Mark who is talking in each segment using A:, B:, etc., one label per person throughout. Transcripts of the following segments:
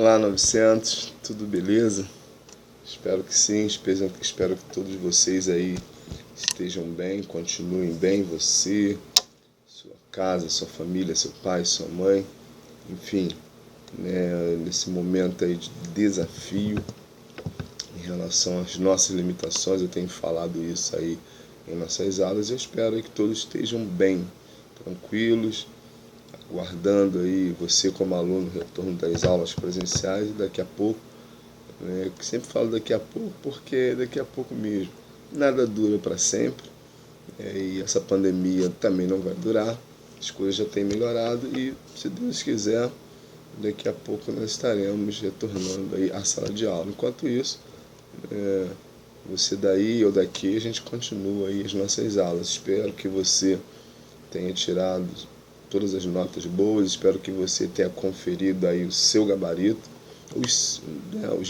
A: Olá, 900, tudo beleza? Espero que sim, espero que todos vocês aí estejam bem, continuem bem, você, sua casa, sua família, seu pai, sua mãe, enfim, né, nesse momento aí de desafio em relação às nossas limitações, eu tenho falado isso aí em nossas aulas, eu espero que todos estejam bem, tranquilos, aguardando aí você como aluno o retorno das aulas presenciais e daqui a pouco, né, eu sempre falo daqui a pouco porque é daqui a pouco mesmo. Nada dura para sempre, e essa pandemia também não vai durar. As coisas já têm melhorado e, se Deus quiser, daqui a pouco nós estaremos retornando aí à sala de aula. Enquanto isso, você daí ou daqui, a gente continua aí as nossas aulas. Espero que você tenha tirado todas as notas boas, espero que você tenha conferido aí o seu gabarito, os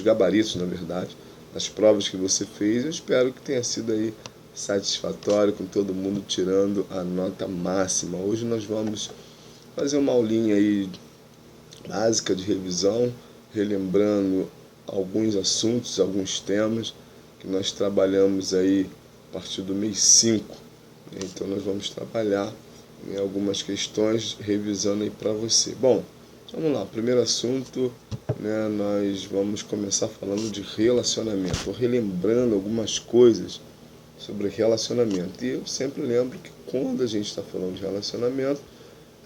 A: gabaritos, na verdade, das provas que você fez. Eu espero que tenha sido aí satisfatório, com todo mundo tirando a nota máxima. Hoje nós vamos fazer uma aulinha aí básica de revisão, relembrando alguns assuntos, alguns temas que nós trabalhamos aí a partir do mês 5. Então nós vamos trabalhar em algumas questões, revisando aí para você. Bom, vamos lá, primeiro assunto, né, nós vamos começar falando de relacionamento, relembrando algumas coisas sobre relacionamento. E eu sempre lembro que quando a gente está falando de relacionamento,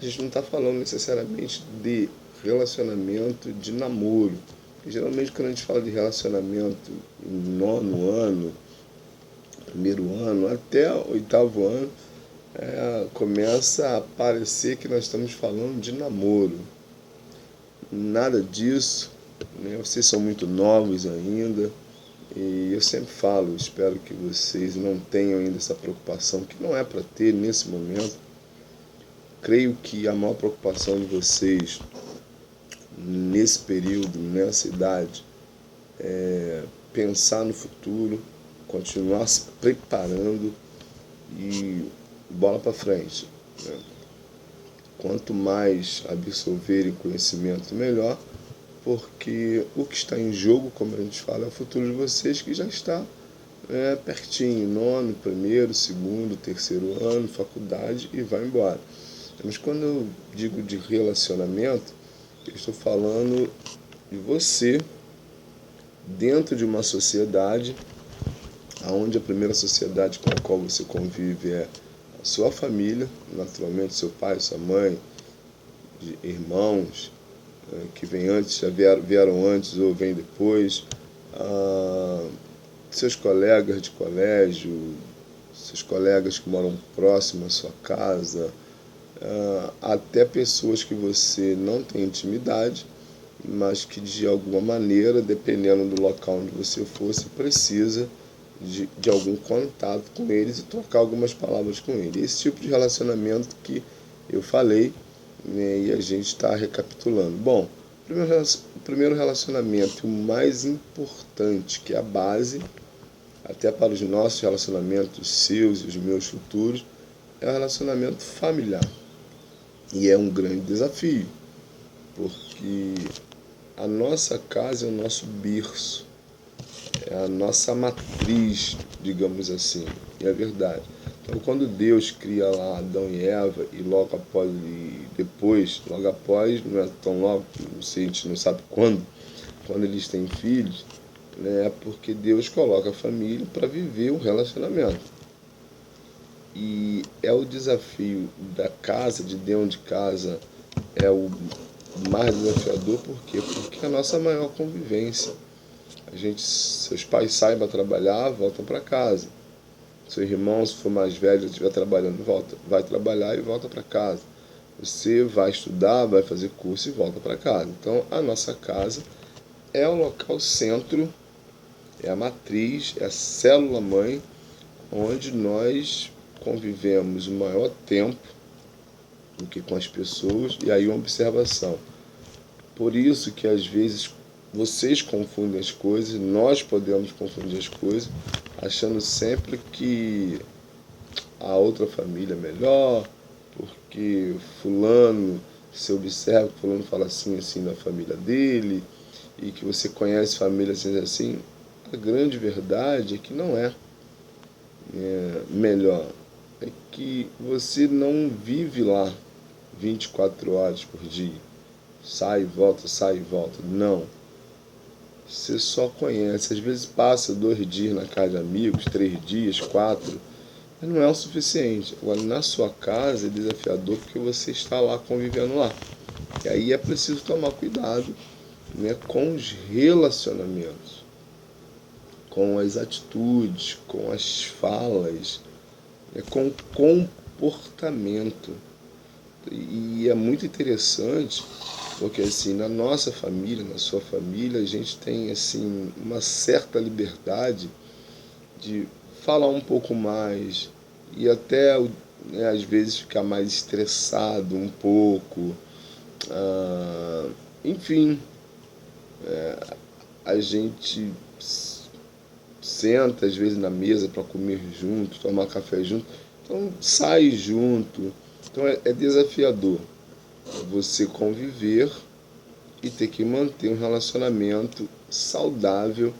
A: a gente não está falando necessariamente de relacionamento de namoro. Porque, geralmente quando a gente fala de relacionamento em 9º ano, 1º ano, até 8º ano, começa a parecer que nós estamos falando de namoro. Nada disso, né? Vocês são muito novos ainda, e eu sempre falo, espero que vocês não tenham ainda essa preocupação, que não é para ter nesse momento. Creio que a maior preocupação de vocês nesse período, nessa idade, é pensar no futuro, continuar se preparando e bola para frente, né? Quanto mais absorverem conhecimento, melhor, porque o que está em jogo, como a gente fala, é o futuro de vocês, que já está pertinho, 9º, 1º, 2º, 3º ano, faculdade, e vai embora. Mas quando eu digo de relacionamento, eu estou falando de você dentro de uma sociedade, onde a primeira sociedade com a qual você convive é a sua família, naturalmente seu pai, sua mãe, irmãos, que vem antes, já vieram antes ou vêm depois, seus colegas de colégio, seus colegas que moram próximo à sua casa, até pessoas que você não tem intimidade, mas que de alguma maneira, dependendo do local onde você for, você precisa de algum contato com eles e trocar algumas palavras com eles. Esse tipo de relacionamento que eu falei, né, e a gente está recapitulando. Bom, o primeiro relacionamento, o mais importante, que é a base, até para os nossos relacionamentos, seus e os meus futuros, é o relacionamento familiar. E é um grande desafio, porque a nossa casa é o nosso berço, é a nossa matriz, digamos assim, e é verdade. Então, quando Deus cria lá Adão e Eva, e logo após, logo após, não é tão logo, não sei, a gente não sabe quando eles têm filhos, né, é porque Deus coloca a família para viver um relacionamento. E é o desafio da casa, de dentro de casa, é o mais desafiador. Por quê? Porque é a nossa maior convivência. Seus pais saem para trabalhar, voltam para casa. Seu irmão, se for mais velho, estiver trabalhando, vai trabalhar e volta para casa. Você vai estudar, vai fazer curso e volta para casa. Então, a nossa casa é o local centro, é a matriz, é a célula-mãe, onde nós convivemos o maior tempo do que com as pessoas. E aí uma observação. Por isso que às vezes vocês confundem as coisas, nós podemos confundir as coisas, achando sempre que a outra família é melhor, porque fulano, se observa que fulano fala assim da família dele, e que você conhece famílias assim, a grande verdade é que não é melhor. É que você não vive lá 24 horas por dia. Sai e volta, sai e volta. Não. Você só conhece. Às vezes passa 2 dias na casa de amigos, 3 dias, 4. Mas não é o suficiente. Agora, na sua casa é desafiador porque você está lá convivendo lá. E aí é preciso tomar cuidado, né, com os relacionamentos, com as atitudes, com as falas, né, com o comportamento. E é muito interessante porque assim, na nossa família, na sua família, a gente tem assim uma certa liberdade de falar um pouco mais e até, né, às vezes ficar mais estressado um pouco. Ah, enfim, a gente senta às vezes na mesa para comer junto, tomar café junto, então sai junto. Então é desafiador você conviver e ter que manter um relacionamento saudável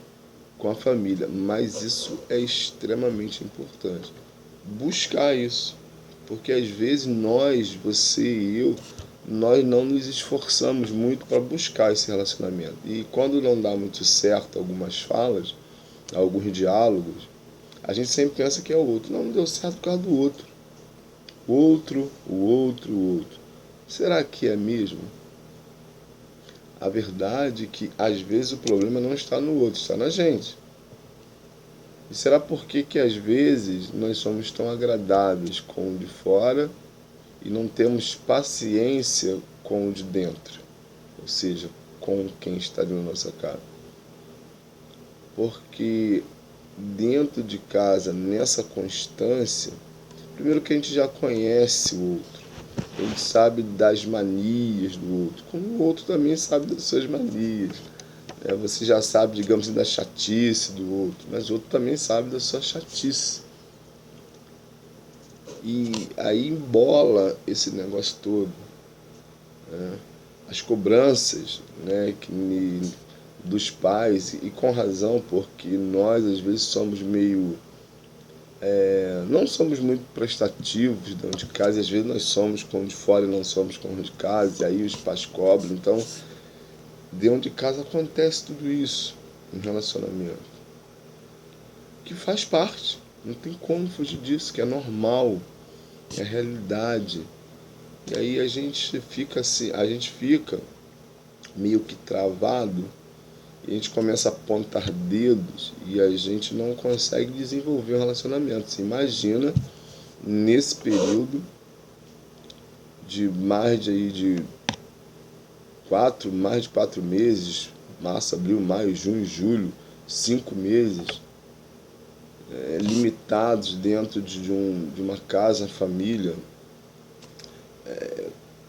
A: com a família, mas isso é extremamente importante. Buscar isso, porque às vezes nós, você e eu, nós não nos esforçamos muito para buscar esse relacionamento. E quando não dá muito certo algumas falas, alguns diálogos, a gente sempre pensa que é o outro. Não, não deu certo por causa do outro. O outro, o outro, o outro. Será que é mesmo? A verdade é que às vezes o problema não está no outro, está na gente. E será por que às vezes nós somos tão agradáveis com o de fora e não temos paciência com o de dentro? Ou seja, com quem está dentro da nossa casa. Porque dentro de casa, nessa constância, primeiro que a gente já conhece o outro, a gente sabe das manias do outro, como o outro também sabe das suas manias. Você já sabe, digamos assim, da chatice do outro, mas o outro também sabe da sua chatice. E aí embola esse negócio todo. Né? As cobranças, né, dos pais, e com razão, porque nós às vezes somos meio. Não somos muito prestativos dentro de casa, e às vezes nós somos com o de fora e não somos com o de casa, e aí os pais cobram. Então, dentro de casa acontece tudo isso, em relacionamento, que faz parte, não tem como fugir disso, que é normal, é a realidade. E aí a gente fica assim, a gente fica meio que travado e a gente começa a apontar dedos e a gente não consegue desenvolver um relacionamento. Você imagina nesse período de mais de 4 meses, março, abril, maio, junho, julho, 5 meses, limitados dentro de uma casa, família,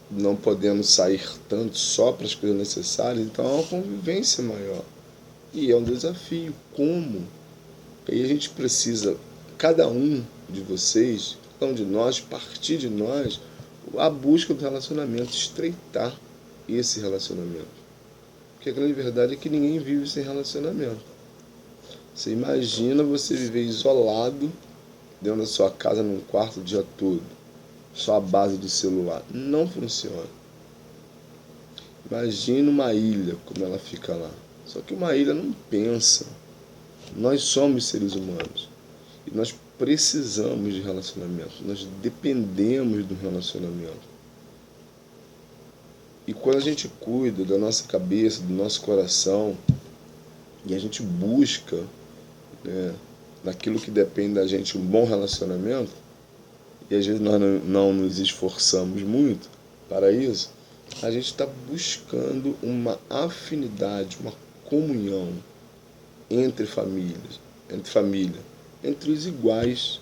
A: não podendo sair tanto só para as coisas necessárias, então é uma convivência maior. E é um desafio. Como? E aí a gente precisa, cada um de vocês, cada um de nós, partir de nós, a busca do relacionamento, estreitar esse relacionamento. Porque a grande verdade é que ninguém vive sem relacionamento. Você imagina você viver isolado dentro da sua casa, num quarto o dia todo, só a base do celular. Não funciona. Imagina uma ilha, como ela fica lá. Só que uma ilha não pensa. Nós somos seres humanos. E nós precisamos de relacionamento. Nós dependemos do relacionamento. E quando a gente cuida da nossa cabeça, do nosso coração, e a gente busca, né, naquilo que depende da gente, um bom relacionamento, e às vezes nós não nos esforçamos muito para isso, a gente está buscando uma afinidade, uma comunhão entre famílias, entre família, entre os iguais.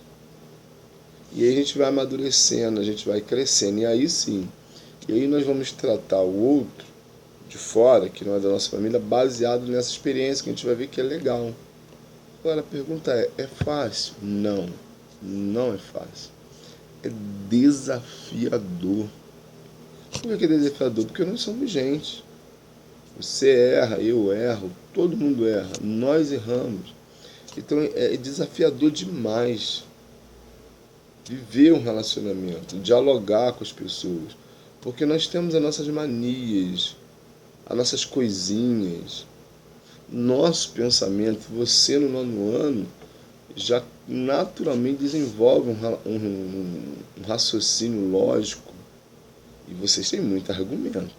A: E aí a gente vai amadurecendo, a gente vai crescendo, e aí sim, e aí nós vamos tratar o outro de fora, que não é da nossa família, baseado nessa experiência, que a gente vai ver que é legal. Agora a pergunta é fácil? Não, não é fácil. É desafiador. Por que é desafiador? Porque nós somos gente. Você erra, eu erro, todo mundo erra, nós erramos. Então é desafiador demais viver um relacionamento, dialogar com as pessoas, porque nós temos as nossas manias, as nossas coisinhas, nosso pensamento. Você no 9º ano já naturalmente desenvolve um raciocínio lógico e vocês têm muito argumento.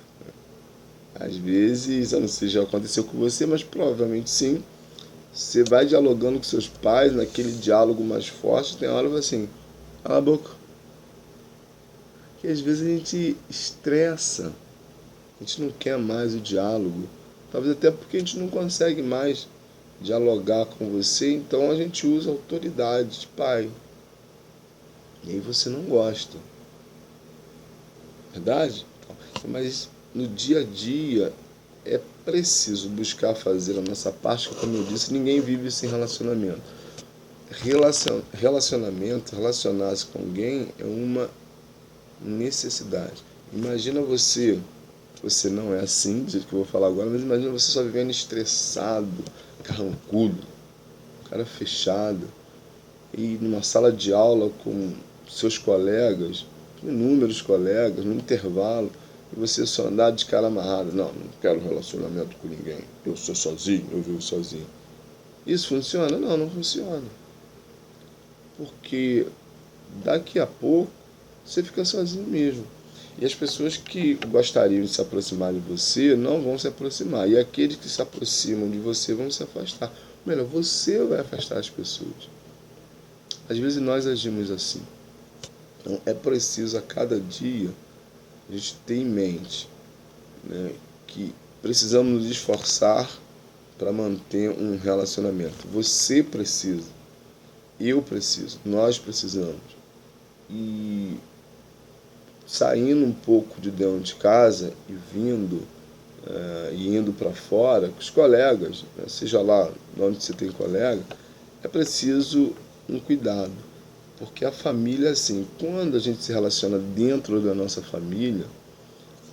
A: Às vezes, eu não sei se já aconteceu com você, mas provavelmente sim. Você vai dialogando com seus pais, naquele diálogo mais forte, tem hora assim, cala a boca. Que às vezes a gente estressa, a gente não quer mais o diálogo. Talvez até porque a gente não consegue mais dialogar com você, então a gente usa a autoridade de pai. E aí você não gosta. Verdade? Mas no dia a dia é preciso buscar fazer a nossa parte, que como eu disse, ninguém vive sem relacionamento. Relacionamento, relacionar-se com alguém é uma necessidade. Imagina você não é assim, do jeito que eu vou falar agora, mas imagina você só vivendo estressado, carrancudo, cara fechado, e numa sala de aula com seus colegas, inúmeros colegas, no intervalo, e você só andar de cara amarrada. Não quero relacionamento com ninguém, eu sou sozinho, eu vivo sozinho. Isso funciona? Não, não funciona. Porque daqui a pouco você fica sozinho mesmo. E as pessoas que gostariam de se aproximar de você não vão se aproximar. E aqueles que se aproximam de você vão se afastar. Ou melhor, você vai afastar as pessoas. Às vezes nós agimos assim. Então é preciso a cada dia a gente ter em mente, né, que precisamos nos esforçar para manter um relacionamento. Você precisa, eu preciso, nós precisamos. E saindo um pouco de dentro de casa e vindo e indo para fora com os colegas, né, seja lá onde você tem colega, é preciso um cuidado. Porque a família, assim, quando a gente se relaciona dentro da nossa família,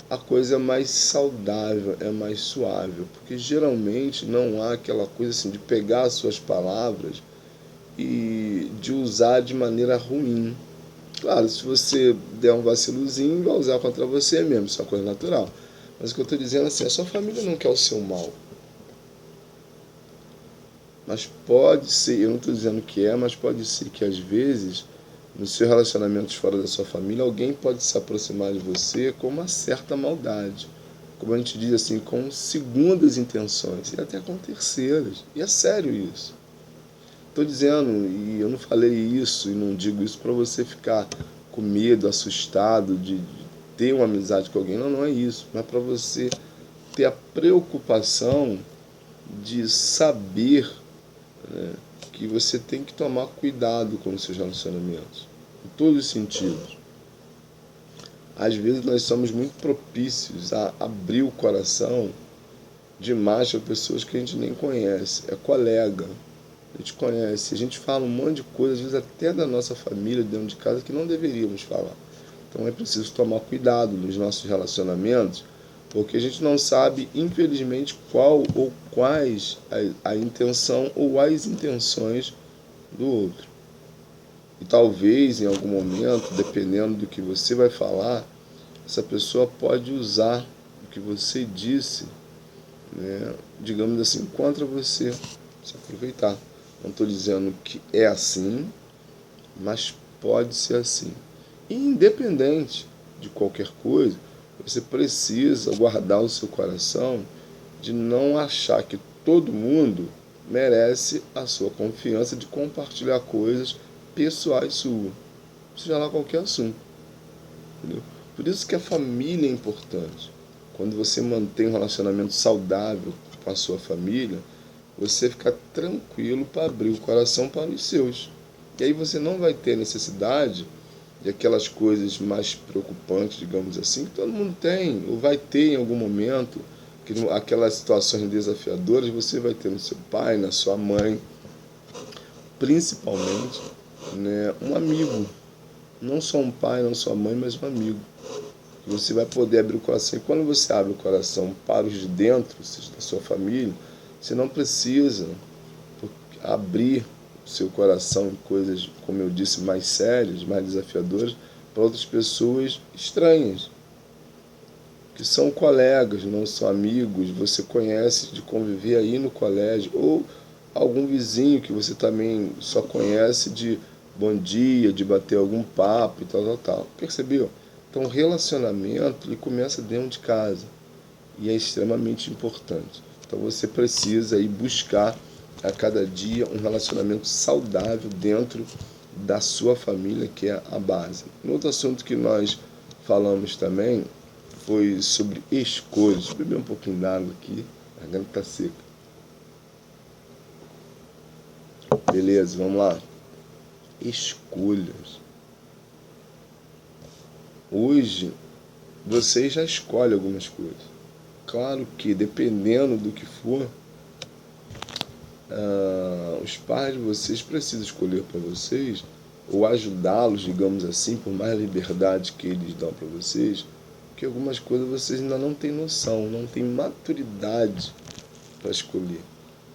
A: a coisa é mais saudável, é mais suave. Porque geralmente não há aquela coisa assim de pegar as suas palavras e de usar de maneira ruim. Claro, se você der um vacilozinho, vai usar contra você mesmo, isso é uma coisa natural. Mas o que eu estou dizendo é assim, a sua família não quer o seu mal. Mas pode ser, eu não estou dizendo que é, mas pode ser que às vezes, nos seus relacionamentos fora da sua família, alguém pode se aproximar de você com uma certa maldade. Como a gente diz assim, com segundas intenções, e até com terceiras. E é sério isso. Estou dizendo, e eu não falei isso, e não digo isso para você ficar com medo, assustado de ter uma amizade com alguém. Não, não é isso. Mas para você ter a preocupação de saber, né, que você tem que tomar cuidado com os seus relacionamentos, em todos os sentidos. Às vezes nós somos muito propícios a abrir o coração demais para pessoas que a gente nem conhece, é colega, a gente conhece, a gente fala um monte de coisa, às vezes até da nossa família, dentro de casa, que não deveríamos falar. Então é preciso tomar cuidado nos nossos relacionamentos, porque a gente não sabe, infelizmente, qual ou quais a intenção ou as intenções do outro. E talvez, em algum momento, dependendo do que você vai falar, essa pessoa pode usar o que você disse, né, digamos assim, contra você, se aproveitar. Não estou dizendo que é assim, mas pode ser assim. E independente de qualquer coisa, você precisa guardar o seu coração de não achar que todo mundo merece a sua confiança de compartilhar coisas pessoais suas, seja lá qualquer assunto. Entendeu? Por isso que a família é importante. Quando você mantém um relacionamento saudável com a sua família, você fica tranquilo para abrir o coração para os seus. E aí você não vai ter necessidade de aquelas coisas mais preocupantes, digamos assim, que todo mundo tem, ou vai ter em algum momento, que aquelas situações desafiadoras você vai ter no seu pai, na sua mãe, principalmente, né, um amigo. Não só um pai, não só uma mãe, mas um amigo. Você vai poder abrir o coração. E quando você abre o coração para os de dentro, ou seja, da sua família, você não precisa abrir o seu coração em coisas, como eu disse, mais sérias, mais desafiadoras, para outras pessoas estranhas, que são colegas, não são amigos, você conhece de conviver aí no colégio, ou algum vizinho que você também só conhece de bom dia, de bater algum papo e tal, tal, tal. Percebeu? Então, o relacionamento ele começa dentro de casa e é extremamente importante. Então, você precisa aí buscar a cada dia um relacionamento saudável dentro da sua família, que é a base. Um outro assunto que nós falamos também foi sobre escolhas. Deixa eu beber um pouquinho d'água aqui, a garganta está seca. Beleza, vamos lá. Escolhas. Hoje, você já escolhe algumas coisas. Claro que, dependendo do que for, os pais de vocês precisam escolher para vocês, ou ajudá-los, digamos assim, por mais liberdade que eles dão para vocês, porque algumas coisas vocês ainda não têm noção, não têm maturidade para escolher.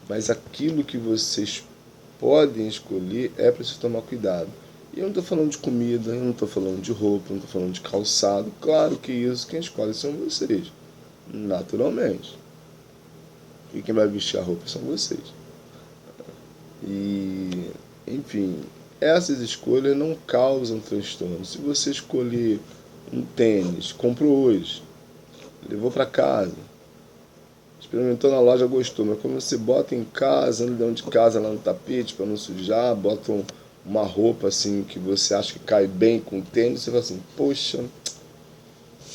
A: Mas aquilo que vocês podem escolher é preciso tomar cuidado. E eu não estou falando de comida, eu não estou falando de roupa, eu não estou falando de calçado. Claro que isso, quem escolhe são vocês, naturalmente. E quem vai vestir a roupa são vocês. E, enfim, essas escolhas não causam transtorno. Se você escolher um tênis, comprou hoje, levou para casa, experimentou na loja, gostou, mas quando você bota em casa, anda dentro de casa lá no tapete para não sujar, bota uma roupa assim que você acha que cai bem com o tênis, você fala assim, poxa,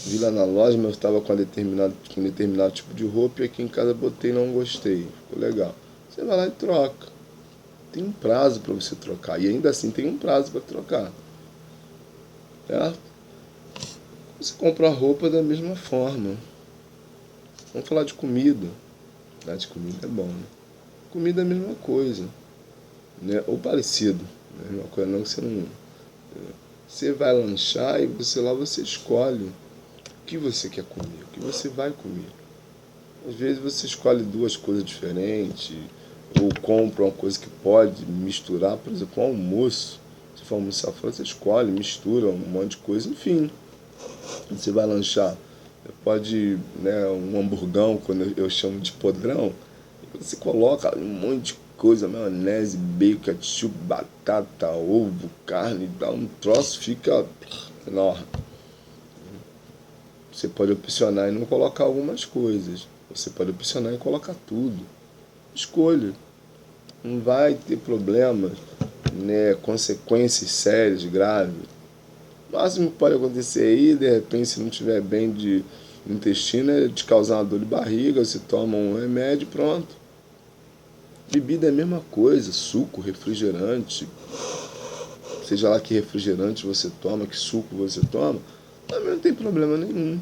A: vi lá na loja, mas eu estava com um determinado tipo de roupa e aqui em casa botei e não gostei, ficou legal. Você vai lá e troca. Tem um prazo para você trocar, e ainda assim tem um prazo para trocar. Certo? Você compra a roupa da mesma forma. Vamos falar de comida. De comida é bom, né? Comida é a mesma coisa, né? Ou parecido. Não é a mesma coisa não que você não... Você vai lanchar e você escolhe o que você quer comer, o que você vai comer. Às vezes você escolhe duas coisas diferentes, ou compra uma coisa que pode misturar, por exemplo, um almoço. Se for almoçar fora, você escolhe, mistura um monte de coisa, enfim. Você vai lanchar, pode, né, um hamburgão, quando eu chamo de podrão, você coloca um monte de coisa, maionese, bacon, ketchup, batata, ovo, carne, dá um troço, fica enorme. Você pode opcionar e não colocar algumas coisas. Você pode opcionar e colocar tudo. Escolha. Não vai ter problemas, né, consequências sérias, graves. O máximo que pode acontecer aí, de repente, se não estiver bem de intestino, é te causar uma dor de barriga, você toma um remédio e pronto. Bebida é a mesma coisa, suco, refrigerante, seja lá que refrigerante você toma, que suco você toma, também não tem problema nenhum.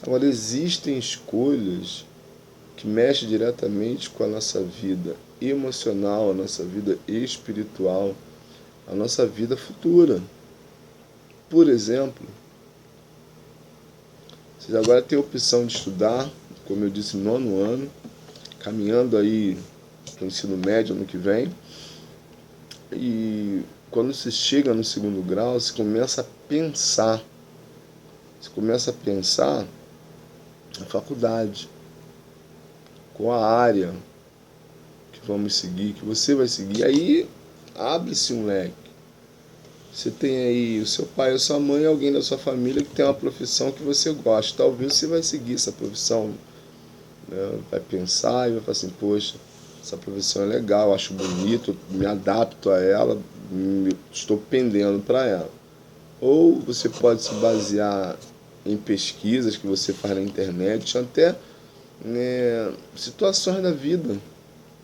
A: Agora, existem escolhas que mexem diretamente com a nossa vida emocional, a nossa vida espiritual, a nossa vida futura. Por exemplo, vocês agora têm a opção de estudar, como eu disse, nono ano, caminhando aí para o ensino médio ano que vem, e quando você chega no segundo grau, você começa a pensar na faculdade, qual a área que vamos seguir, que você vai seguir. Aí abre-se um leque. Você tem aí o seu pai ou sua mãe, alguém da sua família que tem uma profissão que você gosta. Talvez você vai seguir essa profissão, né? Vai pensar e vai falar assim, poxa, essa profissão é legal, acho bonito, me adapto a ela, estou pendendo para ela. Ou você pode se basear em pesquisas que você faz na internet, até, né, situações da vida,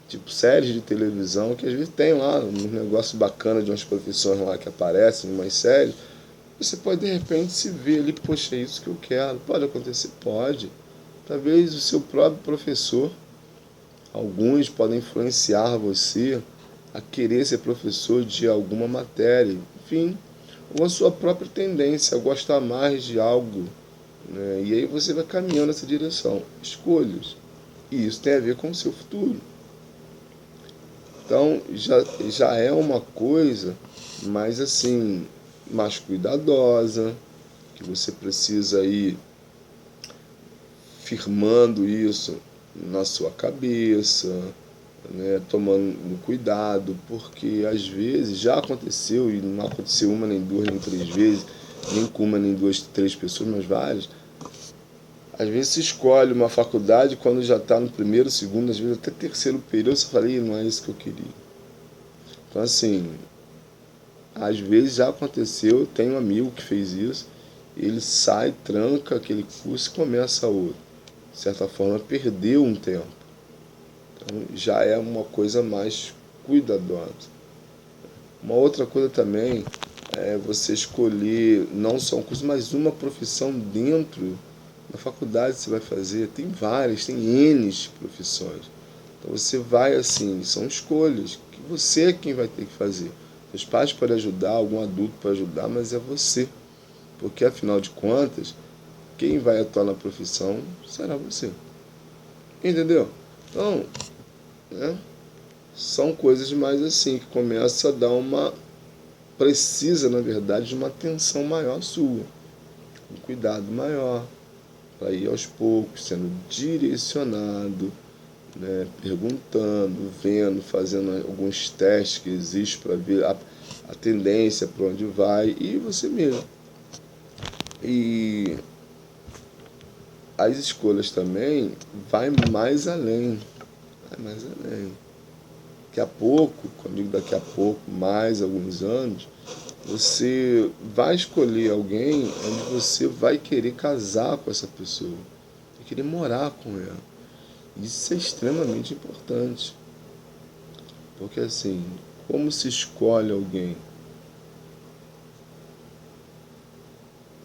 A: tipo séries de televisão, que às vezes tem lá um negócio bacana de umas profissões lá que aparecem em umas séries. Você pode de repente se ver ali, poxa, é isso que eu quero. Pode acontecer? Pode. Talvez o seu próprio professor, alguns podem influenciar você a querer ser professor de alguma matéria, enfim, ou a sua própria tendência a gostar mais de algo né? E aí você vai caminhando nessa direção. Escolhas. E isso tem a ver com o seu futuro. Então já é uma coisa mais assim, mais cuidadosa, que você precisa ir firmando isso na sua cabeça, né, tomando cuidado, porque às vezes já aconteceu, e não aconteceu uma, nem duas, nem três vezes, nem com uma, nem duas, três pessoas, mas várias. Às vezes se escolhe uma faculdade quando já está no primeiro, segundo, às vezes até terceiro período, você fala, não é isso que eu queria. Então assim, às vezes já aconteceu, tem um amigo que fez isso, ele sai, tranca aquele curso e começa outro. De certa forma, perdeu um tempo. Então, já é uma coisa mais cuidadosa. Uma outra coisa também é você escolher não só um curso, mas uma profissão dentro da faculdade que você vai fazer. Tem várias, tem N profissões. Então você vai assim, são escolhas que você é quem vai ter que fazer. Os pais podem ajudar, algum adulto pode ajudar, mas é você. Porque afinal de contas, quem vai atuar na profissão será você. Entendeu? Então, né, são coisas mais assim, que começa a dar uma. Precisa, na verdade, de uma atenção maior sua. Um cuidado maior. Para ir aos poucos, sendo direcionado, né, perguntando, vendo, fazendo alguns testes que existem para ver a tendência para onde vai e você mesmo. E as escolhas também vai mais além. Vai mais além. Daqui a pouco, quando digo daqui a pouco, mais alguns anos, você vai escolher alguém onde você vai querer casar com essa pessoa, vai querer morar com ela. Isso é extremamente importante. Porque assim, como se escolhe alguém?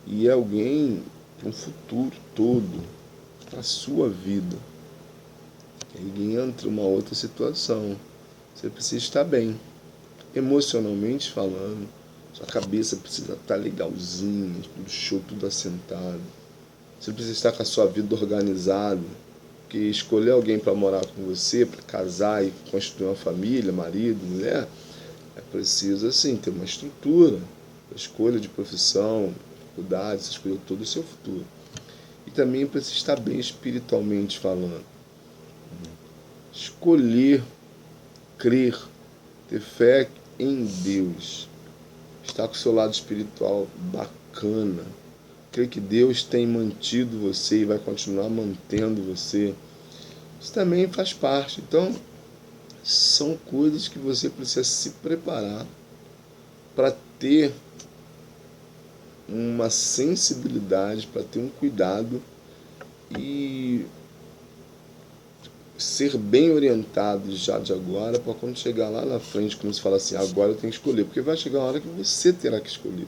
A: E é alguém para um futuro todo, para a sua vida. Aí entra uma outra situação. Você precisa estar bem, emocionalmente falando. Sua cabeça precisa estar legalzinha, tudo show, tudo assentado. Você precisa estar com a sua vida organizada. Porque escolher alguém para morar com você, para casar e construir uma família, marido, mulher, é preciso assim ter uma estrutura, escolha de profissão, faculdade, você escolheu todo o seu futuro. E também precisa estar bem espiritualmente falando. Escolher, crer, ter fé em Deus, estar com o seu lado espiritual bacana, crer que Deus tem mantido você e vai continuar mantendo você. Isso também faz parte. Então, são coisas que você precisa se preparar para ter uma sensibilidade, para ter um cuidado e ser bem orientado já de agora, para quando chegar lá na frente, quando você fala assim, agora eu tenho que escolher, porque vai chegar uma hora que você terá que escolher.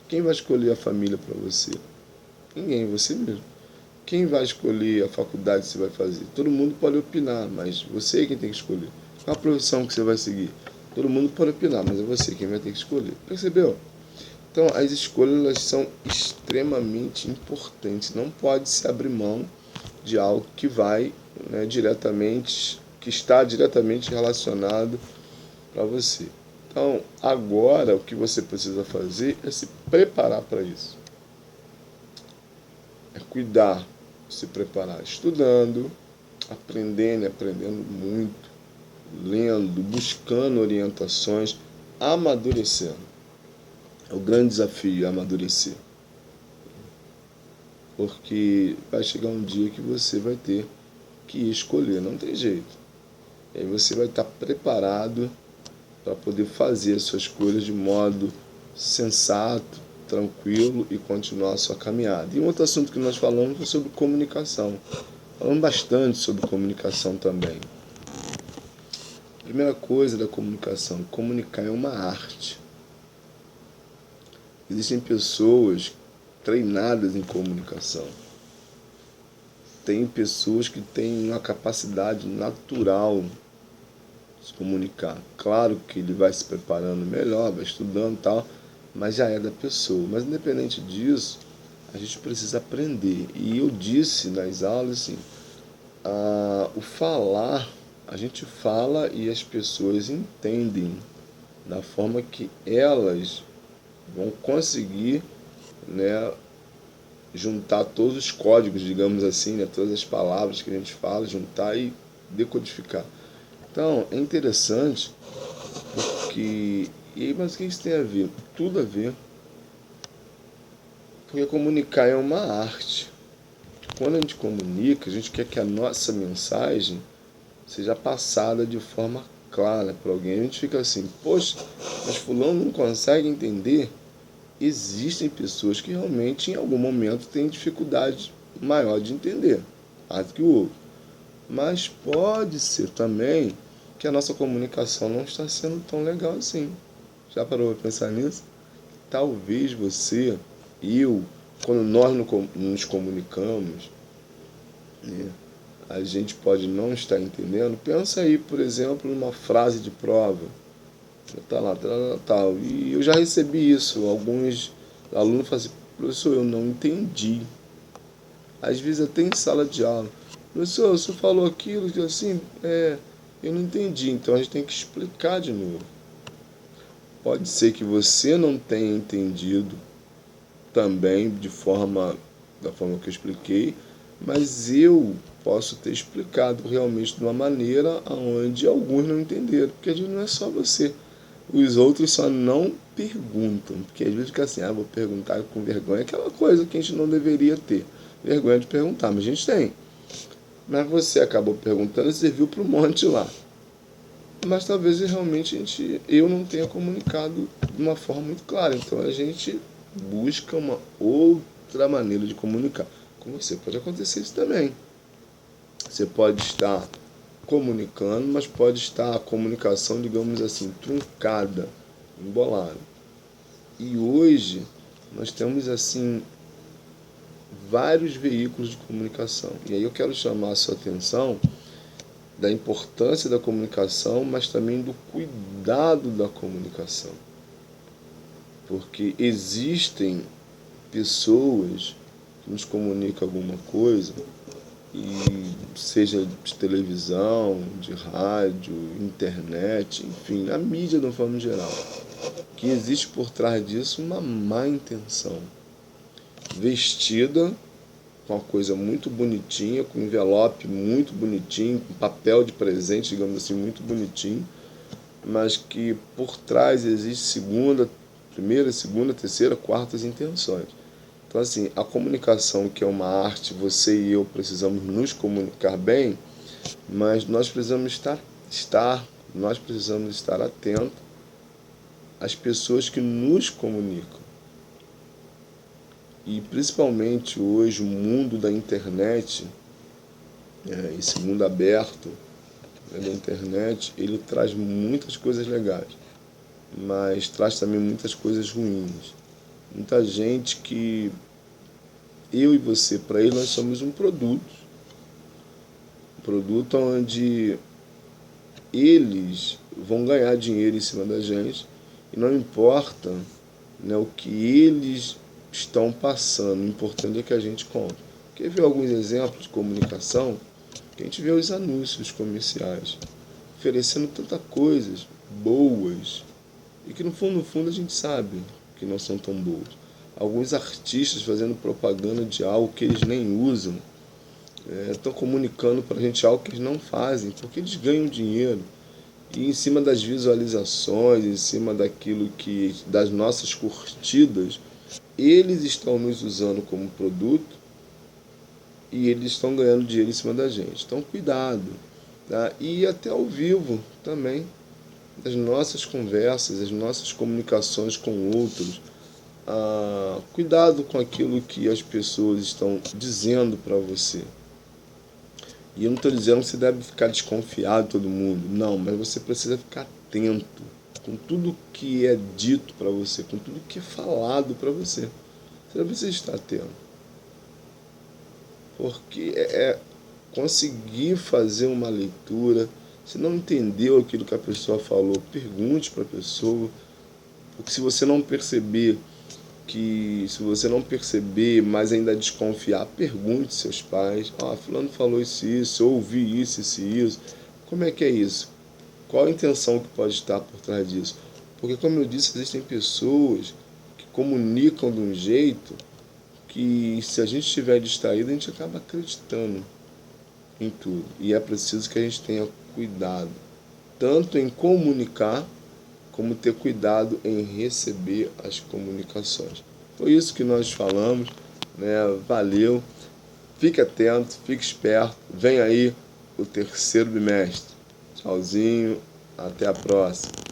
A: Quem vai escolher a família para você? Ninguém, você mesmo. Quem vai escolher a faculdade que você vai fazer? Todo mundo pode opinar, mas você é quem tem que escolher. Qual a profissão que você vai seguir? Todo mundo pode opinar, mas é você quem vai ter que escolher. Percebeu? Então, as escolhas elas são extremamente importantes. Não pode se abrir mão de algo que vai, né, diretamente, que está diretamente relacionado para você. Então, agora o que você precisa fazer é se preparar para isso. É cuidar, se preparar, estudando, aprendendo, aprendendo muito, lendo, buscando orientações, amadurecendo. É o grande desafio, amadurecer. Porque vai chegar um dia que você vai ter que escolher, não tem jeito. E aí você vai estar preparado para poder fazer as suas escolhas de modo sensato, tranquilo e continuar a sua caminhada. E um outro assunto que nós falamos foi sobre comunicação. Falamos bastante sobre comunicação também. Primeira coisa da comunicação, comunicar é uma arte. Existem pessoas treinadas em comunicação. Tem pessoas que têm uma capacidade natural de se comunicar. Claro que ele vai se preparando melhor, vai estudando e tal, mas já é da pessoa. Mas independente disso, a gente precisa aprender. E eu disse nas aulas assim, o falar, a gente fala e as pessoas entendem da forma que elas vão conseguir, né, juntar todos os códigos, digamos assim, né, todas as palavras que a gente fala, juntar e decodificar. Então, é interessante porque... mas o que isso tem a ver? Tudo a ver. Porque comunicar é uma arte. Quando a gente comunica, a gente quer que a nossa mensagem seja passada de forma clara para alguém. A gente fica assim, poxa, mas fulano não consegue entender. Existem pessoas que realmente em algum momento têm dificuldade maior de entender, mais do que o outro. Mas pode ser também que a nossa comunicação não está sendo tão legal assim. Já parou para pensar nisso? Talvez você, eu, quando nós nos comunicamos, né, a gente pode não estar entendendo. Pensa aí, por exemplo, numa frase de prova. Tá lá, tal. E eu já recebi isso. Alguns alunos falam assim, professor, eu não entendi. Às vezes até em sala de aula. Professor, você falou aquilo que assim, eu não entendi. Então a gente tem que explicar de novo. Pode ser que você não tenha entendido também da forma que eu expliquei, mas eu posso ter explicado realmente de uma maneira onde alguns não entenderam, porque às vezes não é só você. Os outros só não perguntam, porque às vezes fica assim, vou perguntar com vergonha, aquela coisa que a gente não deveria ter, vergonha de perguntar, mas a gente tem. Mas você acabou perguntando e serviu para um monte lá. Mas talvez realmente eu não tenha comunicado de uma forma muito clara, então a gente busca uma outra maneira de comunicar. Com você pode acontecer isso também. Você pode estar comunicando, mas pode estar a comunicação, digamos assim, truncada, embolada. E hoje nós temos assim vários veículos de comunicação. E aí eu quero chamar a sua atenção da importância da comunicação, mas também do cuidado da comunicação. Porque existem pessoas que nos comunicam alguma coisa, e seja de televisão, de rádio, internet, enfim, a mídia de uma forma geral, que existe por trás disso uma má intenção, vestida com uma coisa muito bonitinha, com um envelope muito bonitinho, com papel de presente, digamos assim, muito bonitinho, mas que por trás existe primeira, segunda, terceira, quartas intenções. Então, assim, a comunicação, que é uma arte, você e eu precisamos nos comunicar bem, mas nós precisamos nós precisamos estar atentos às pessoas que nos comunicam. E principalmente hoje o mundo da internet, esse mundo aberto, da internet, ele traz muitas coisas legais, mas traz também muitas coisas ruins. Muita gente que eu e você, para ele, nós somos um produto onde eles vão ganhar dinheiro em cima da gente e não importa, né, o que eles estão passando, o importante é que a gente compre. Quer ver alguns exemplos de comunicação? Que a gente vê os anúncios comerciais oferecendo tantas coisas boas e que no fundo a gente sabe que não são tão boas. Alguns artistas fazendo propaganda de algo que eles nem usam, estão comunicando para a gente algo que eles não fazem, porque eles ganham dinheiro. E em cima das visualizações, em cima das nossas curtidas, eles estão nos usando como produto e eles estão ganhando dinheiro em cima da gente. Então, cuidado. Tá? E até ao vivo também, das nossas conversas, as nossas comunicações com outros. Cuidado com aquilo que as pessoas estão dizendo para você. E eu não estou dizendo que você deve ficar desconfiado de todo mundo. Não, mas você precisa ficar atento com tudo que é dito para você, com tudo que é falado para você. Você precisa estar atento. Porque conseguir fazer uma leitura. Se não entendeu aquilo que a pessoa falou, pergunte para a pessoa. Porque se você não perceber que se você não perceber, mas ainda desconfiar, pergunte seus pais, fulano falou isso, eu ouvi isso. Como é que é isso? Qual a intenção que pode estar por trás disso? Porque, como eu disse, existem pessoas que comunicam de um jeito que, se a gente estiver distraído, a gente acaba acreditando em tudo. E é preciso que a gente tenha cuidado, tanto em comunicar, como ter cuidado em receber as comunicações. Foi isso que nós falamos, né? Valeu, fique atento, fique esperto, vem aí o terceiro bimestre. Tchauzinho, até a próxima.